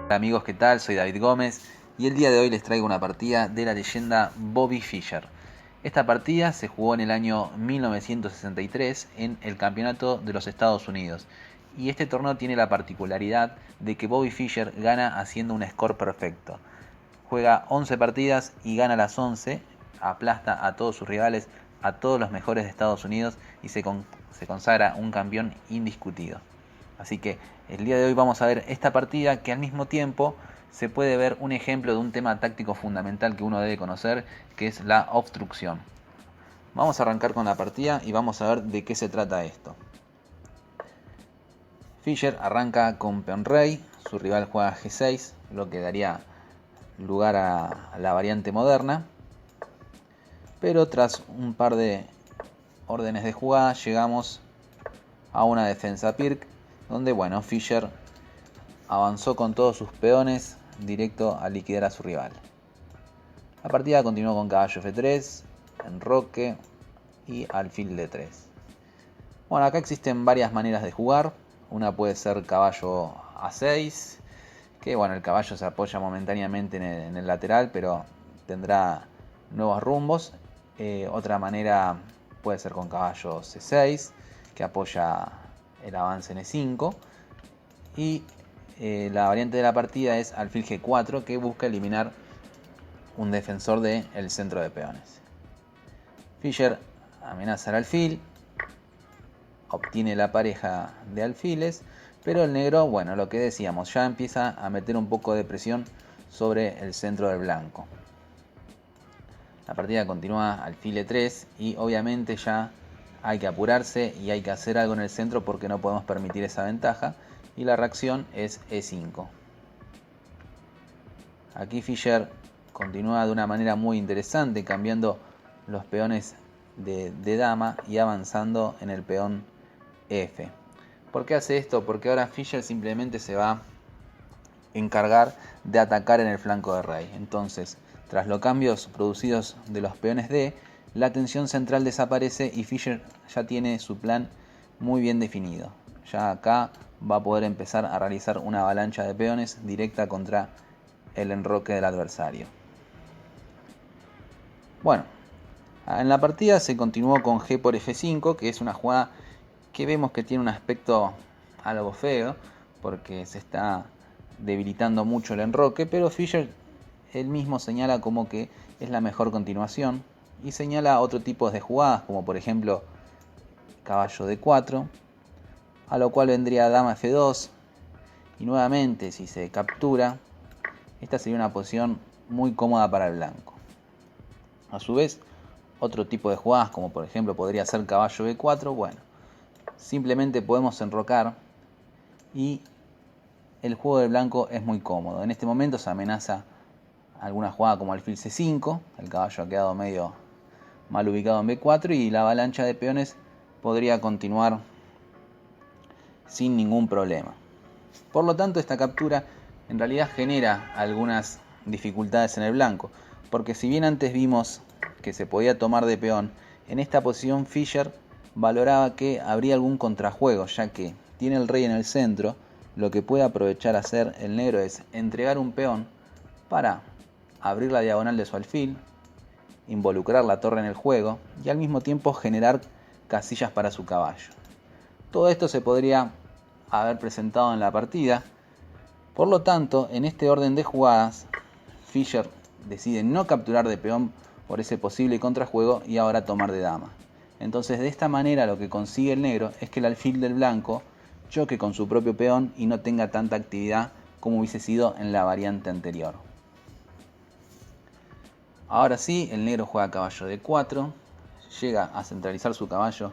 Hola amigos, ¿qué tal? Soy David Gómez y el día de hoy les traigo una partida de la leyenda Bobby Fischer. Esta partida se jugó en el año 1963 en el Campeonato de los Estados Unidos y este torneo tiene la particularidad de que Bobby Fischer gana haciendo un score perfecto. Juega 11 partidas y gana las 11, aplasta a todos sus rivales, a todos los mejores de Estados Unidos y se consagra un campeón indiscutido. Así que el día de hoy vamos a ver esta partida que al mismo tiempo se puede ver un ejemplo de un tema táctico fundamental que uno debe conocer, que es la obstrucción. Vamos a arrancar con la partida y vamos a ver de qué se trata esto. Fischer arranca con peón rey, su rival juega G6, lo que daría lugar a la variante moderna. Pero tras un par de órdenes de jugada llegamos a una defensa Pirc, donde bueno, Fischer avanzó con todos sus peones directo a liquidar a su rival. La partida continuó con caballo F3, enroque y alfil D3. Bueno, acá existen varias maneras de jugar. Una puede ser caballo A6, que bueno, el caballo se apoya momentáneamente en el lateral, pero tendrá nuevos rumbos. Otra manera puede ser con caballo C6, que apoya el avance en E5. Y la variante de la partida es alfil G4, que busca eliminar un defensor del centro de peones. Fischer amenaza al alfil, obtiene la pareja de alfiles, pero el negro, bueno, lo que decíamos, ya empieza a meter un poco de presión sobre el centro del blanco. La partida continúa alfil E3 y obviamente ya hay que apurarse y hay que hacer algo en el centro porque no podemos permitir esa ventaja, y la reacción es E5. Aquí Fischer continúa de una manera muy interesante, cambiando los peones de dama y avanzando en el peón F. ¿Por qué hace esto? Porque ahora Fischer simplemente se va a encargar de atacar en el flanco de rey. Entonces, tras los cambios producidos de los peones D, la tensión central desaparece y Fischer ya tiene su plan muy bien definido. Ya acá va a poder empezar a realizar una avalancha de peones directa contra el enroque del adversario. Bueno, en la partida se continuó con G por F5, que es una jugada que vemos que tiene un aspecto algo feo, porque se está debilitando mucho el enroque, pero Fischer él mismo señala como que es la mejor continuación y señala otro tipo de jugadas, como por ejemplo caballo D4, a lo cual vendría dama F2, y nuevamente si se captura, esta sería una posición muy cómoda para el blanco. A su vez, otro tipo de jugadas, como por ejemplo podría ser caballo B4, bueno, simplemente podemos enrocar y el juego del blanco es muy cómodo. En este momento se amenaza alguna jugada como alfil C5, el caballo ha quedado medio mal ubicado en B4 y la avalancha de peones podría continuar sin ningún problema. Por lo tanto, esta captura en realidad genera algunas dificultades en el blanco, porque si bien antes vimos que se podía tomar de peón, en esta posición Fischer valoraba que habría algún contrajuego, ya que tiene el rey en el centro. Lo que puede aprovechar hacer el negro es entregar un peón para abrir la diagonal de su alfil, involucrar la torre en el juego y al mismo tiempo generar casillas para su caballo. Todo esto se podría haber presentado en la partida. Por lo tanto, en este orden de jugadas, Fischer decide no capturar de peón por ese posible contrajuego y ahora tomar de dama. Entonces, de esta manera lo que consigue el negro es que el alfil del blanco choque con su propio peón y no tenga tanta actividad como hubiese sido en la variante anterior. Ahora sí, el negro juega caballo D4, llega a centralizar su caballo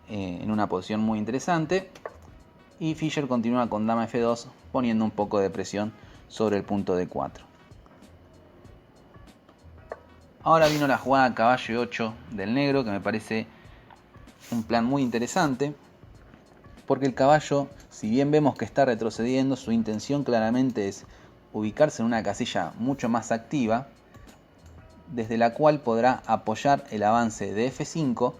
en una posición muy interesante y Fischer continúa con dama F2 poniendo un poco de presión sobre el punto D4. Ahora vino la jugada caballo E8 del negro, que me parece un plan muy interesante, porque el caballo, si bien vemos que está retrocediendo, su intención claramente es ubicarse en una casilla mucho más activa, desde la cual podrá apoyar el avance de F5,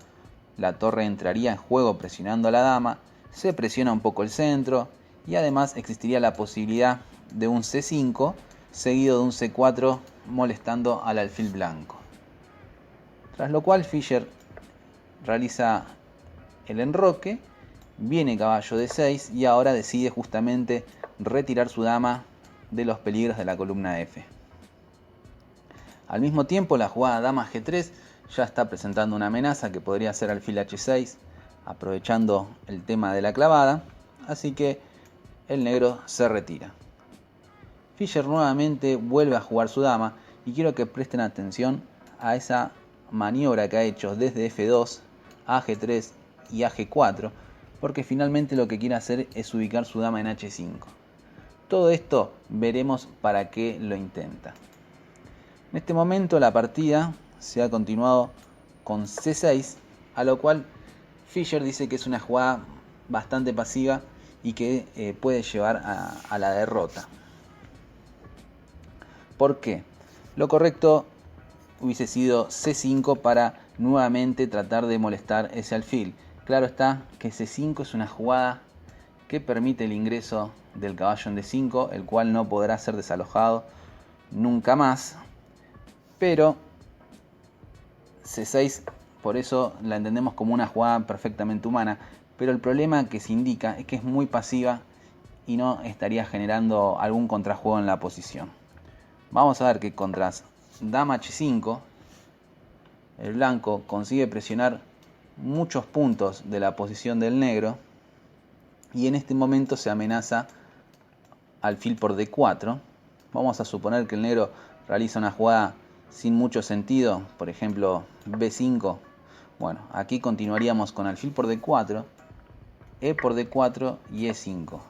la torre entraría en juego presionando a la dama, se presiona un poco el centro y además existiría la posibilidad de un C5 seguido de un C4 molestando al alfil blanco. Tras lo cual Fischer realiza el enroque, viene caballo D6 y ahora decide justamente retirar su dama de los peligros de la columna F. Al mismo tiempo, la jugada dama G3 ya está presentando una amenaza que podría ser alfil H6, aprovechando el tema de la clavada, así que el negro se retira. Fischer nuevamente vuelve a jugar su dama y quiero que presten atención a esa maniobra que ha hecho desde F2 a G3 y a G4, porque finalmente lo que quiere hacer es ubicar su dama en H5. Todo esto veremos para qué lo intenta. En este momento la partida se ha continuado con C6, a lo cual Fischer dice que es una jugada bastante pasiva y que puede llevar a la derrota. ¿Por qué? Lo correcto hubiese sido C5 para nuevamente tratar de molestar ese alfil. Claro está que C5 es una jugada que permite el ingreso del caballo en D5, el cual no podrá ser desalojado nunca más. Pero C6, por eso la entendemos como una jugada perfectamente humana. Pero el problema que se indica es que es muy pasiva y no estaría generando algún contrajuego en la posición. Vamos a ver que contra dama H5, el blanco consigue presionar muchos puntos de la posición del negro y en este momento se amenaza alfil por D4. Vamos a suponer que el negro realiza una jugada sin mucho sentido, por ejemplo B5. Bueno, aquí continuaríamos con alfil por D4, E por D4 y E5.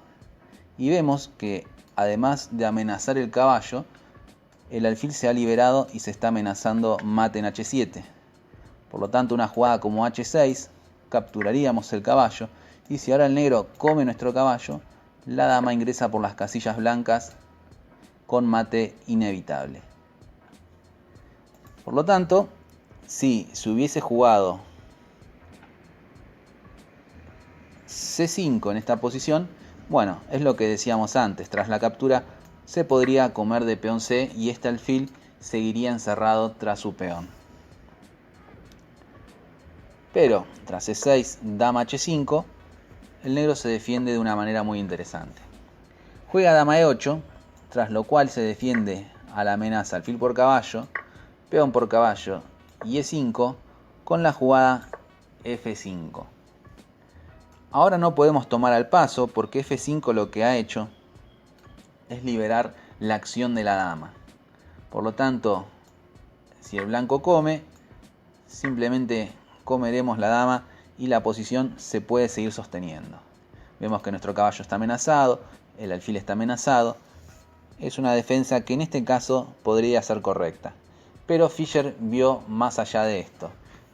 Y vemos que además de amenazar el caballo, el alfil se ha liberado y se está amenazando mate en H7. Por lo tanto, una jugada como H6, capturaríamos el caballo, y si ahora el negro come nuestro caballo, la dama ingresa por las casillas blancas con mate inevitable. Por lo tanto, si se hubiese jugado C5 en esta posición, bueno, es lo que decíamos antes, tras la captura se podría comer de peón C y este alfil seguiría encerrado tras su peón. Pero tras E6, dama H5, el negro se defiende de una manera muy interesante. Juega dama E8, tras lo cual se defiende a la amenaza alfil por caballo, peón por caballo y E5 con la jugada F5. Ahora no podemos tomar al paso porque F5 lo que ha hecho es liberar la acción de la dama. Por lo tanto, si el blanco come, simplemente comeremos la dama y la posición se puede seguir sosteniendo. Vemos que nuestro caballo está amenazado, el alfil está amenazado. Es una defensa que en este caso podría ser correcta. Pero Fischer vio más allá de esto.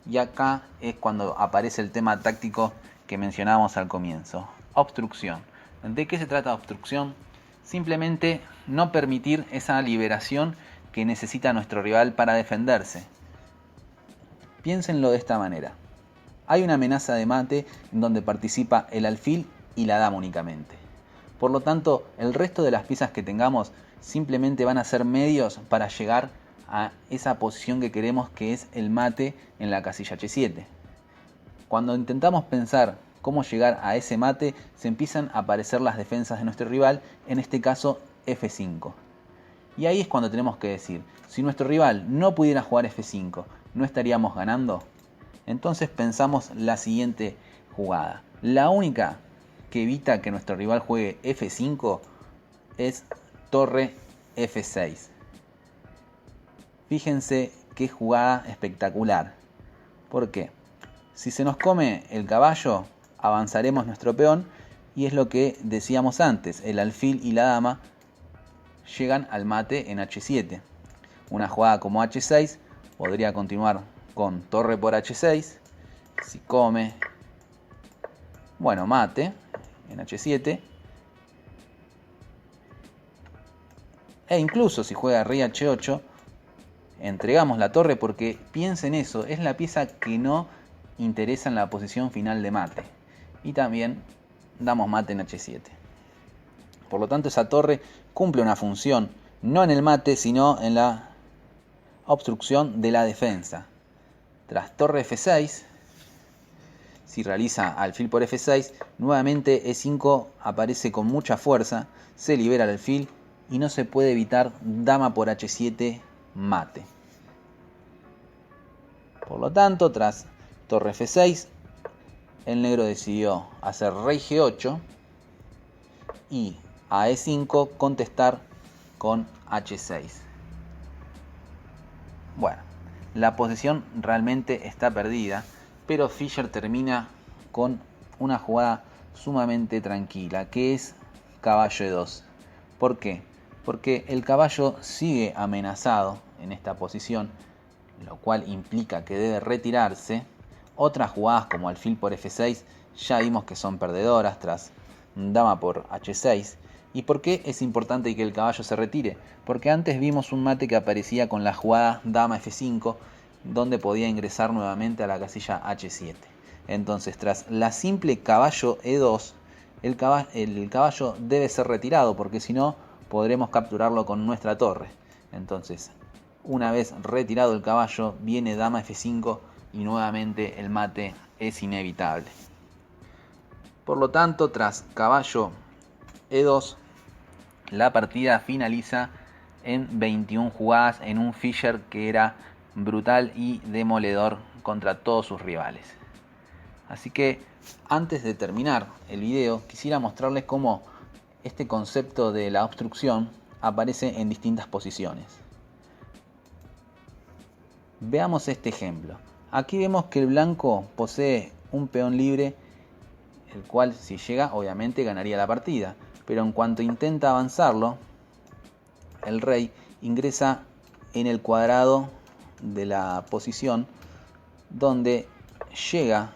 Y acá es cuando aparece el tema táctico que mencionábamos al comienzo. Obstrucción. ¿De qué se trata obstrucción? Simplemente no permitir esa liberación que necesita nuestro rival para defenderse. Piénsenlo de esta manera. Hay una amenaza de mate en donde participa el alfil y la dama únicamente. Por lo tanto, el resto de las piezas que tengamos simplemente van a ser medios para llegar a esa posición que queremos, que es el mate en la casilla H7. Cuando intentamos pensar cómo llegar a ese mate, se empiezan a aparecer las defensas de nuestro rival, en este caso F5. Y ahí es cuando tenemos que decir, si nuestro rival no pudiera jugar F5, ¿no estaríamos ganando? Entonces pensamos la siguiente jugada. La única que evita que nuestro rival juegue F5 es torre F6. Fíjense qué jugada espectacular. ¿Por qué? Si se nos come el caballo, avanzaremos nuestro peón y es lo que decíamos antes, el alfil y la dama llegan al mate en H7. Una jugada como H6 podría continuar con torre por H6, si come, bueno, mate en H7, e incluso si juega rey H8, entregamos la torre porque piensen eso, es la pieza que no interesa en la posición final de mate, y también damos mate en H7. Por lo tanto, esa torre cumple una función, no en el mate, sino en la obstrucción de la defensa. Tras torre F6, si realiza alfil por F6, nuevamente E5 aparece con mucha fuerza, se libera el alfil y no se puede evitar dama por H7 mate. Por lo tanto, tras torre F6, el negro decidió hacer rey G8 y a E5 contestar con H6. Bueno, la posición realmente está perdida, pero Fischer termina con una jugada sumamente tranquila, que es caballo E2. ¿Por qué? Porque el caballo sigue amenazado en esta posición, lo cual implica que debe retirarse. Otras jugadas como alfil por F6 ya vimos que son perdedoras tras dama por H6. ¿Y por qué es importante que el caballo se retire? Porque antes vimos un mate que aparecía con la jugada dama F5, donde podía ingresar nuevamente a la casilla H7. Entonces, tras la simple caballo E2, el caballo debe ser retirado, porque si no, podremos capturarlo con nuestra torre. Entonces, una vez retirado el caballo, viene dama F5 y nuevamente el mate es inevitable. Por lo tanto, tras caballo E2, la partida finaliza en 21 jugadas en un Fischer que era brutal y demoledor contra todos sus rivales. Así que antes de terminar el video, quisiera mostrarles cómo este concepto de la obstrucción aparece en distintas posiciones. Veamos este ejemplo. Aquí vemos que el blanco posee un peón libre, el cual si llega obviamente ganaría la partida. Pero en cuanto intenta avanzarlo, el rey ingresa en el cuadrado de la posición donde llega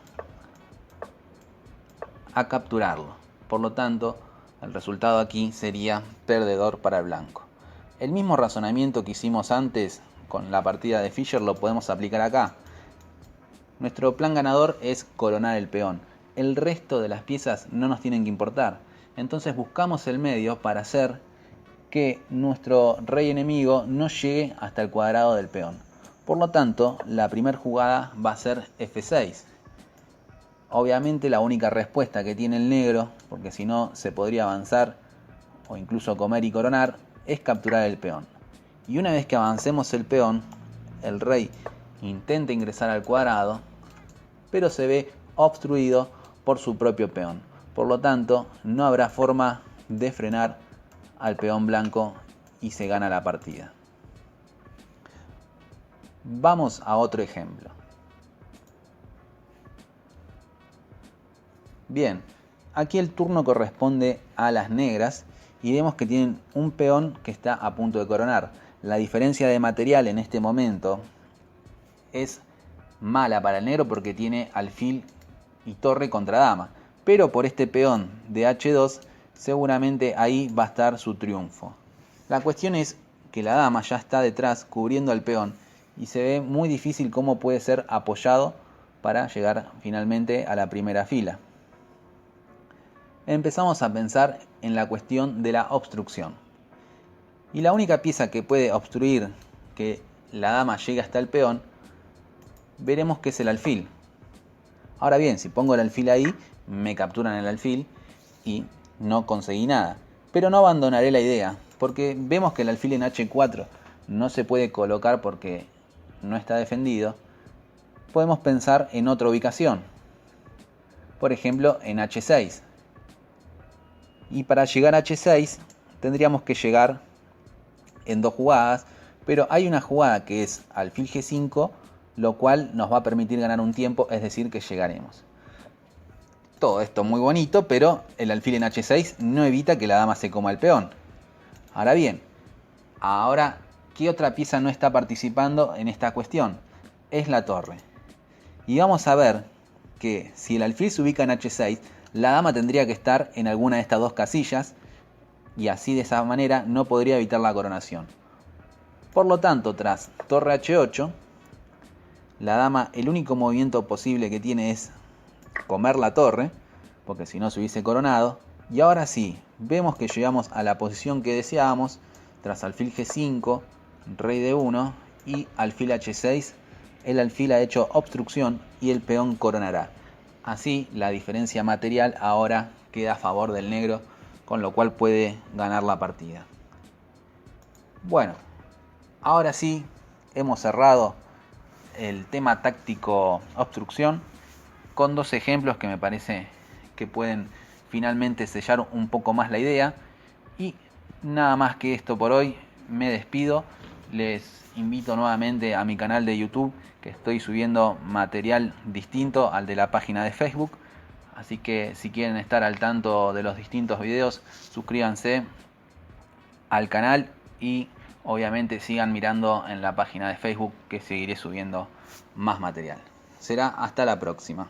a capturarlo. Por lo tanto, el resultado aquí sería perdedor para el blanco. El mismo razonamiento que hicimos antes con la partida de Fischer lo podemos aplicar acá. Nuestro plan ganador es coronar el peón. El resto de las piezas no nos tienen que importar. Entonces buscamos el medio para hacer que nuestro rey enemigo no llegue hasta el cuadrado del peón. Por lo tanto, la primera jugada va a ser F6. Obviamente la única respuesta que tiene el negro, porque si no se podría avanzar o incluso comer y coronar, es capturar el peón. Y una vez que avancemos el peón, el rey intenta ingresar al cuadrado, pero se ve obstruido por su propio peón. Por lo tanto, no habrá forma de frenar al peón blanco y se gana la partida. Vamos a otro ejemplo. Bien, aquí el turno corresponde a las negras y vemos que tienen un peón que está a punto de coronar. La diferencia de material en este momento es mala para el negro porque tiene alfil y torre contra dama. Pero por este peón de H2 seguramente ahí va a estar su triunfo. La cuestión es que la dama ya está detrás cubriendo al peón y se ve muy difícil cómo puede ser apoyado para llegar finalmente a la primera fila. Empezamos a pensar en la cuestión de la obstrucción. Y la única pieza que puede obstruir que la dama llegue hasta el peón, veremos que es el alfil. Ahora bien, si pongo el alfil ahí, me capturan el alfil y no conseguí nada. Pero no abandonaré la idea, porque vemos que el alfil en H4 no se puede colocar porque no está defendido. Podemos pensar en otra ubicación, por ejemplo en H6. Y para llegar a H6 tendríamos que llegar en dos jugadas, pero hay una jugada que es alfil G5, lo cual nos va a permitir ganar un tiempo, es decir que llegaremos. Todo esto muy bonito, pero el alfil en H6 no evita que la dama se coma el peón. Ahora bien, ¿qué otra pieza no está participando en esta cuestión? Es la torre. Y vamos a ver que si el alfil se ubica en H6, la dama tendría que estar en alguna de estas dos casillas y así de esa manera no podría evitar la coronación. Por lo tanto, tras torre H8, la dama, el único movimiento posible que tiene es comer la torre, porque si no se hubiese coronado. Y ahora sí, vemos que llegamos a la posición que deseábamos tras alfil G5, rey D1 y alfil H6. El alfil ha hecho obstrucción y el peón coronará. Así la diferencia material ahora queda a favor del negro, con lo cual puede ganar la partida. Bueno, ahora sí hemos cerrado el tema táctico obstrucción con dos ejemplos que me parece que pueden finalmente sellar un poco más la idea. Y nada más que esto por hoy, me despido. Les invito nuevamente a mi canal de YouTube, que estoy subiendo material distinto al de la página de Facebook. Así que si quieren estar al tanto de los distintos videos, suscríbanse al canal y obviamente sigan mirando en la página de Facebook, que seguiré subiendo más material. Será hasta la próxima.